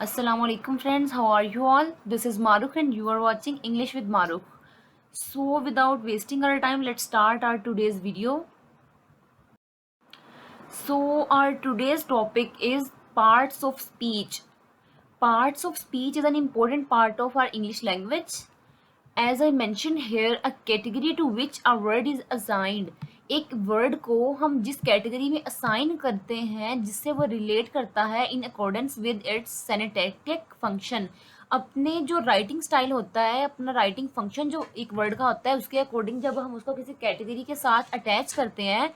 Assalamualaikum friends, how are you all? This is Maruk and you are watching English with Maruk. So without wasting our time, let's start our today's video. So our today's topic is parts of speech. Parts of speech is an important part of our English language. As I mentioned here, a category to which a word is assigned. एक word को हम जिस category में assign करते हैं जिससे वो relate करता है in accordance with its syntactic function, अपने जो राइटिंग स्टाइल होता है, अपना राइटिंग फंक्शन जो एक वर्ड का होता है उसके अकॉर्डिंग जब हम उसको किसी कैटेगरी के साथ अटैच करते हैं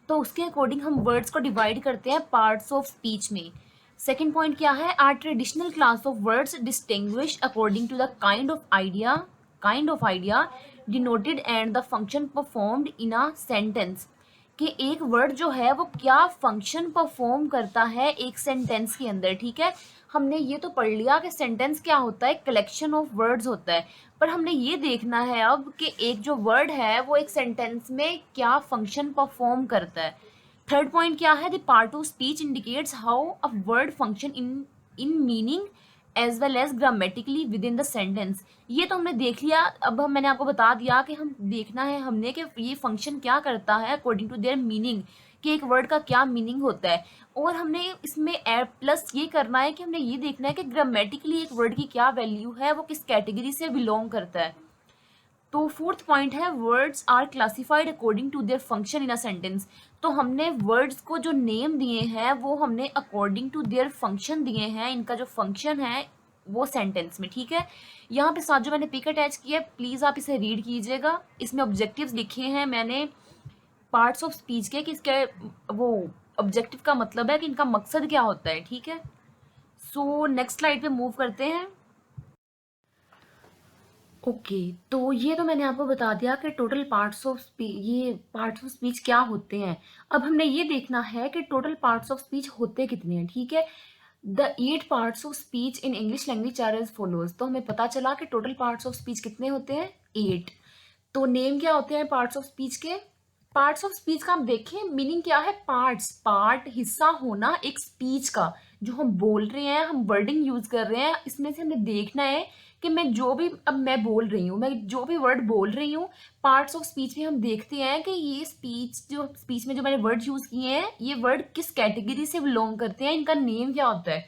तो उसके अकॉर्डिंग हम वर्ड्स को डिवाइड करते हैं पार्ट्स ऑफ स्पीच में. सेकेंड पॉइंट क्या है? Are traditional class of words distinguish according to the kind of idea denoted and the function performed in a sentence. कि एक वर्ड जो है वो क्या फंक्शन परफॉर्म करता है एक सेंटेंस के अंदर. ठीक है, हमने ये तो पढ़ लिया कि सेंटेंस क्या होता है, कलेक्शन ऑफ वर्ड्स होता है, पर हमने ये देखना है अब कि एक जो वर्ड है वो एक सेंटेंस में क्या फंक्शन परफॉर्म करता है. थर्ड पॉइंट क्या है? The part of speech indicates how a word function in meaning as well as grammatically within the sentence. ये तो हमने देख लिया. अब मैंने आपको बता दिया कि हम देखना है हमने कि ये फंक्शन क्या करता है अकॉर्डिंग टू देयर मीनिंग, कि एक वर्ड का क्या मीनिंग होता है. और हमने इसमें प्लस ये करना है कि हमने ये देखना है कि ग्रामेटिकली एक वर्ड की क्या वैल्यू है, वो किस कैटेगरी से बिलोंग करता है. तो फोर्थ पॉइंट है words are classified according to their function in a sentence. तो हमने वर्ड्स को जो नेम दिए हैं वो हमने अकॉर्डिंग टू देयर फंक्शन दिए हैं, इनका जो फंक्शन है वो सेंटेंस में. ठीक है, यहाँ पे साथ जो मैंने पिक अटैच किया है प्लीज़ आप इसे रीड कीजिएगा. इसमें ऑब्जेक्टिव्स लिखे हैं मैंने पार्ट्स ऑफ स्पीच के, कि इसके वो ऑब्जेक्टिव का मतलब है कि इनका मकसद क्या होता है. ठीक है, सो नेक्स्ट स्लाइड पे मूव करते हैं. ओके, तो ये तो मैंने आपको बता दिया कि टोटल पार्ट्स ऑफ स्पीच, ये पार्ट्स ऑफ स्पीच क्या होते हैं. अब हमने ये देखना है कि टोटल पार्ट्स ऑफ स्पीच होते कितने हैं. ठीक है, the 8 parts of speech in English language are as follows. तो हमें पता चला कि टोटल पार्ट्स ऑफ स्पीच कितने होते हैं? 8. तो नेम क्या होते हैं पार्ट्स ऑफ स्पीच के? पार्ट्स ऑफ स्पीच का हम देखें मीनिंग क्या है. पार्ट्स, पार्ट हिस्सा होना एक स्पीच का, जो हम बोल रहे हैं, हम वर्डिंग यूज कर रहे हैं, इसमें से हमने देखना है कि मैं जो भी अब मैं बोल रही हूँ, मैं जो भी वर्ड बोल रही हूँ, पार्ट्स ऑफ स्पीच में हम देखते हैं कि ये स्पीच में जो मैंने वर्ड यूज किए हैं ये वर्ड किस कैटेगरी से बिलोंग करते हैं, इनका नेम क्या होता है.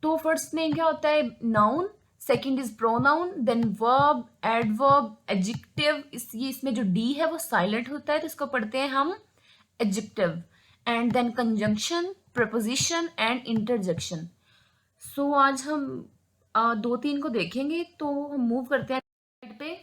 तो फर्स्ट नेम क्या होता है? Noun. Second is pronoun, then verb, adverb, adjective. ये इसमें जो डी है वो साइलेंट होता है तो इसको पढ़ते हैं हम adjective. And then conjunction, preposition and interjection. So आज हम दो तीन को देखेंगे. तो हम मूव करते हैं स्लाइड पे.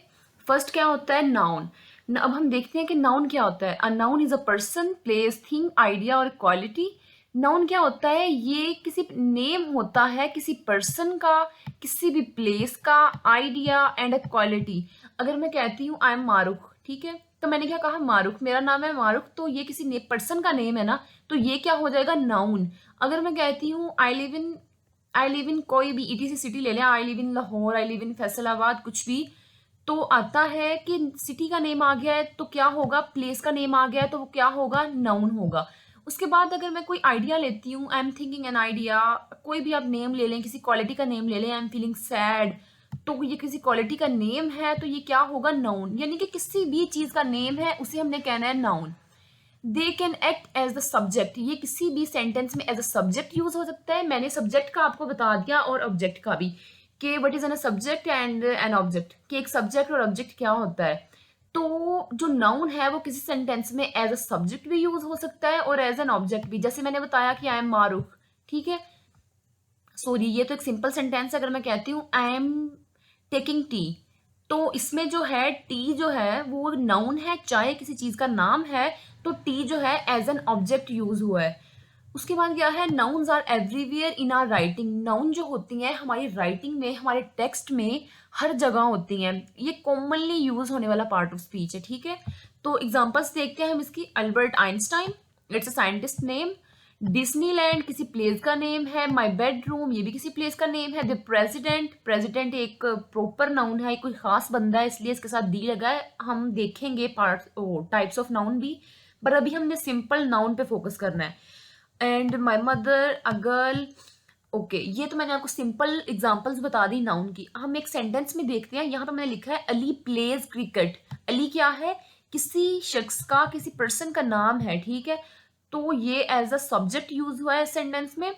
फर्स्ट क्या होता है? नाउन. अब हम देखते हैं कि नाउन क्या होता है. A noun is a person, place, thing, idea और क्वालिटी. नाउन क्या होता है? ये किसी नेम होता है किसी पर्सन का, किसी भी प्लेस का, आइडिया एंड अ क्वालिटी. अगर मैं कहती हूँ आई एम मारुख, ठीक है, तो मैंने क्या कहा? मारुख, मेरा नाम है मारुख, तो ये किसी पर्सन का नेम है ना, तो ये क्या हो जाएगा? नाउन. अगर मैं कहती हूँ आई लिव इन कोई भी ईटीसी सिटी ले लें, I live in Lahore, I live in Faisalabad, कुछ भी, तो आता है कि सिटी का नेम आ गया है तो क्या होगा? प्लेस का नेम आ गया है तो वो क्या होगा? नाउन होगा. उसके बाद अगर मैं कोई आइडिया लेती हूँ, I am thinking an idea, कोई भी आप नेम ले लें, किसी क्वालिटी का नेम ले लें, आई एम फीलिंग सैड, तो ये किसी क्वालिटी का नेम है तो ये क्या होगा? नाउन. यानी कि किसी भी चीज का नेम है उसे हमने कहना है noun. They can act as the subject. ये किसी भी सेंटेंस में एज अ सब्जेक्ट यूज हो सकता है. मैंने सब्जेक्ट का आपको बता दिया और ऑब्जेक्ट का भी, कि what is an subject and an object, कि एक सब्जेक्ट और ऑब्जेक्ट क्या होता है. तो जो नाउन है वो किसी सेंटेंस में एज अ सब्जेक्ट भी यूज हो सकता है और एज एन ऑब्जेक्ट भी. जैसे मैंने बताया कि आई एम मारूफ, ठीक है, सॉरी ये तो एक सिंपल सेंटेंस है. अगर मैं कहती हूँ आई एम टेकिंग टी, तो इसमें जो है टी जो है वो नाउन है, चाहे किसी चीज का नाम है, तो टी जो है एज एन ऑब्जेक्ट यूज हुआ है. उसके बाद क्या है? Nouns are everywhere in our writing. Noun जो होती हैं हमारी राइटिंग में, हमारे टेक्स्ट में हर जगह होती हैं. ये कॉमनली यूज होने वाला पार्ट ऑफ स्पीच है. ठीक है, तो एग्जांपल्स देखते हैं हम इसकी. Albert Einstein, it's a scientist name. Disneyland किसी प्लेस का नेम है. माई बेडरूम, ये भी किसी प्लेस का नेम है. द प्रेसिडेंट, प्रेसिडेंट एक प्रॉपर नाउन है, कोई खास बंदा है इसलिए इसके साथ दी लगा है. हम देखेंगे पार्ट टाइप्स ऑफ नाउन भी, पर अभी हमने सिंपल नाउन पे फोकस करना है. And my mother, a girl, okay, ये तो मैंने आपको सिंपल एग्जांपल्स बता दी नाउन की। हम एक सेंटेंस में देखते हैं, यहाँ पे मैंने लिखा है अली प्लेज क्रिकेट। अली क्या है? किसी शख्स का, किसी पर्सन का नाम है, ठीक है। तो ये एज अ सब्जेक्ट यूज हुआ है सेंटेंस में।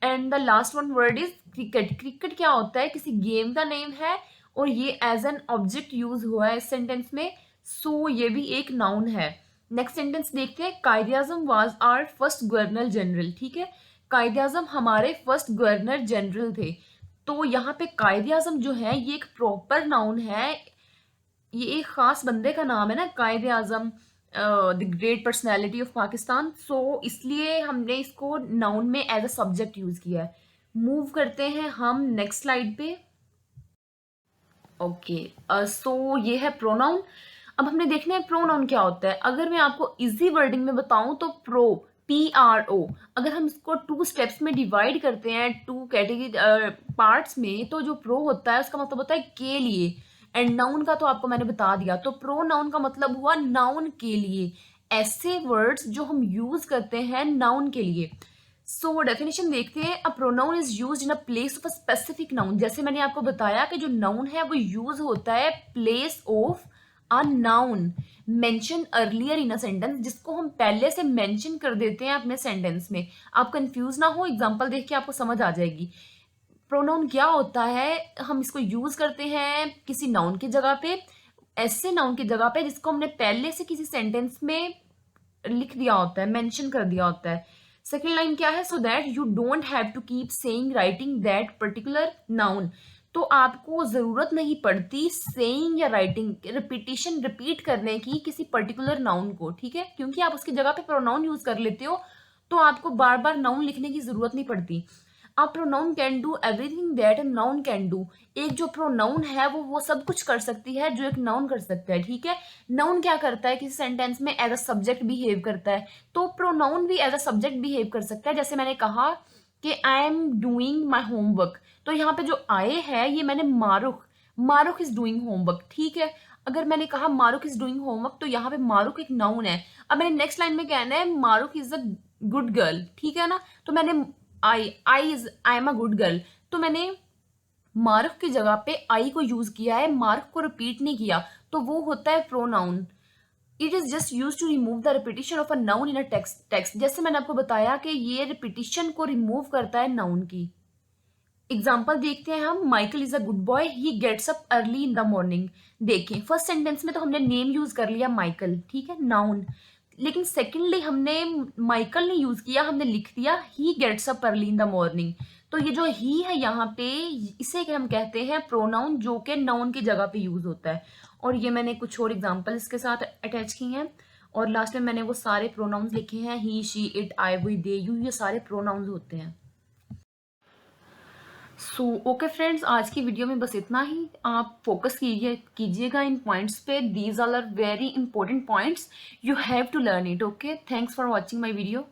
And the last one word is cricket. Cricket क्या होता है? किसी गेम का नेम है, और ये एज एन ऑब्जेक्ट यूज हुआ है इस सेंटेंस में। सो ये भी एक नाउन है। नेक्स्ट सेंटेंस देखते हैं। Quaid-e Azam was our first governor general, ठीक है। कायदे आजम हमारे फर्स्ट गवर्नर जनरल थे। तो यहाँ पे कायदे आजम जो है ये एक प्रॉपर नाउन है। ये एक खास बंदे का नाम है ना, Quaid-e Azam, the great personality of Pakistan. So इसलिए हमने इसको नाउन में एज अ सब्जेक्ट यूज किया है। मूव करते हैं हम नेक्स्ट स्लाइड पे। ओके, सो ये है प्रोनाउन। अब हमने देखना है प्रोनाउन क्या होता है। अगर मैं आपको इजी वर्डिंग में बताऊं तो PRO, अगर हम इसको 2 स्टेप्स में डिवाइड करते हैं, 2 कैटेगरी पार्ट्स में, तो जो प्रो होता है उसका मतलब होता है के लिए। एंड नाउन का तो आपको मैंने बता दिया। तो प्रो नाउन का मतलब हुआ नाउन के लिए, ऐसे वर्ड्स जो हम यूज करते हैं नाउन के लिए। सो डेफिनेशन देखते हैं। A pronoun is used in a place of a specific noun. जैसे मैंने आपको बताया कि जो नाउन है वो यूज होता है place of a noun mention earlier in a sentence, जिसको हम पहले से मेंशन कर देते हैं अपने सेंटेंस में। आप कंफ्यूज ना हो, एग्जांपल देख के आपको समझ आ जाएगी। प्रोनाउन क्या होता है? हम इसको यूज करते हैं किसी नाउन की जगह पे, ऐसे नाउन की जगह पे जिसको हमने पहले से किसी सेंटेंस में लिख दिया होता है, मेंशन कर दिया होता है। सेकेंड लाइन क्या है? So that you don't have to keep saying writing that particular noun. तो आपको जरूरत नहीं पड़ती सेइंग या राइटिंग, रिपीटिशन, रिपीट करने की किसी पर्टिकुलर नाउन को, ठीक है, क्योंकि आप उसकी जगह पे प्रोनाउन यूज कर लेते हो। तो आपको बार बार नाउन लिखने की जरूरत नहीं पड़ती। A pronoun can do everything that a noun can do. एक जो प्रोनाउन है वो सब कुछ कर सकती है जो एक नाउन कर सकता है, ठीक है। नाउन क्या करता है? किसी सेंटेंस में एज अ सब्जेक्ट बिहेव करता है। तो प्रोनाउन भी एज अ सब्जेक्ट बिहेव कर सकता है। जैसे मैंने कहा कि I am doing my homework, तो यहाँ पे जो आए है ये मैंने Marukh, Marukh is doing homework, ठीक है। अगर मैंने कहा मारुख इज डूइंग होमवर्क, तो यहाँ पे मारुख एक नाउन है। अब मैंने नेक्स्ट लाइन में कहना है Marukh is a good girl, ठीक है ना। तो मैंने I am a good girl, तो मैंने मार्क की जगह पे आई को यूज किया है, मार्क को रिपीट नहीं किया। तो वो होता है pronoun. It is just use to remove the repetition of a noun in a text. जैसे मैंने आपको बताया कि ये रिपीटिशन को रिमूव करता है नाउन की। एग्जाम्पल देखते हैं हम। Michael is a good boy, he gets up early in the morning. देखें, फर्स्ट सेंटेंस में तो हमने नेम यूज कर लिया माइकल, ठीक है, नाउन। लेकिन सेकेंडली हमने माइकल नहीं यूज किया, हमने लिख दिया he gets up early in the morning. तो ये जो ही है यहाँ पे, इसे हम कहते हैं प्रोनाउन, जो कि नाउन की जगह पे यूज होता है। और ये मैंने कुछ और एग्जाम्पल इसके साथ अटैच किए हैं। और लास्ट में मैंने वो सारे प्रोनाउंस लिखे हैं, he, she, it, I, we, they, you, ये सारे प्रोनाउंस होते हैं। सो ओके फ्रेंड्स, आज की वीडियो में बस इतना ही। आप फोकस कीजिएगा इन पॉइंट्स पे। These are very important points, you have to learn it. Okay, thanks for watching my video.